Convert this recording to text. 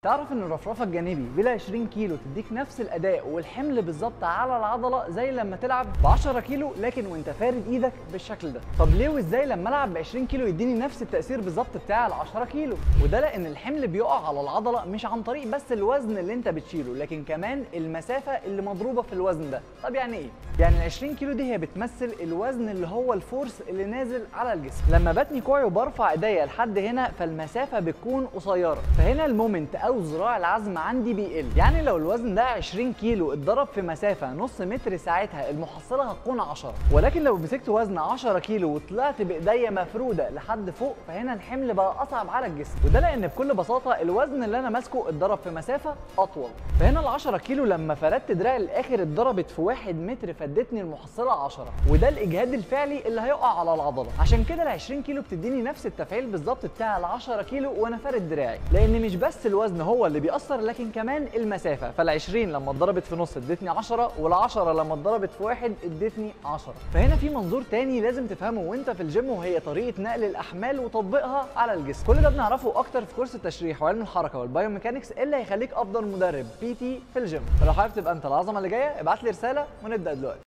تعرف ان الرفرفه الجانبي بلا 20 كيلو تديك نفس الاداء والحمل بالظبط على العضله زي لما تلعب ب 10 كيلو لكن وانت فارد ايدك بالشكل ده. طب ليه وازاي لما العب ب 20 كيلو يديني نفس التاثير بالظبط بتاع ال 10 كيلو؟ وده لان الحمل بيقع على العضله مش عن طريق بس الوزن اللي انت بتشيله لكن كمان المسافه اللي مضروبه في الوزن ده. طب يعني ايه؟ يعني ال 20 كيلو دي هي بتمثل الوزن اللي هو الفورس اللي نازل على الجسم. لما بتني كوعي وبرفع ايديا لحد هنا فالمسافه بتكون قصيره، فهنا المومنت او ذراع العزم عندي بيقل. يعني لو الوزن ده 20 كيلو اتضرب في مسافه نص متر ساعتها المحصله هتكون 10، ولكن لو مسكت وزن 10 كيلو وطلعت بايديا مفروده لحد فوق فهنا الحمل بقى اصعب على الجسم، وده لان بكل بساطه الوزن اللي انا ماسكه اتضرب في مسافه اطول. فهنا ال 10 كيلو لما فردت دراعي للاخر اتضربت في 1 متر فادتني المحصله 10، وده الاجهاد الفعلي اللي هيقع على العضله. عشان كده ال 20 كيلو بتديني نفس التفعيل بالظبط بتاع ال 10 كيلو وانا فارد دراعي، لان مش بس الوزن هو اللي بيأثر لكن كمان المسافه. فال 20 لما اتضربت في نص ادتني 10، وال 10 لما اتضربت في 1 ادتني 10. فهنا في منظور تاني لازم تفهمه وانت في الجيم، وهي طريقه نقل الاحمال وتطبيقها على الجسم. كل ده بنعرفه اكتر في كورس التشريح وعلم الحركه والبايوميكانكس اللي هيخليك افضل مدرب بي تي في الجيم. فلو حابب تبقى انت العظمه اللي جايه ابعت لي رساله ونبدا دلوقتي.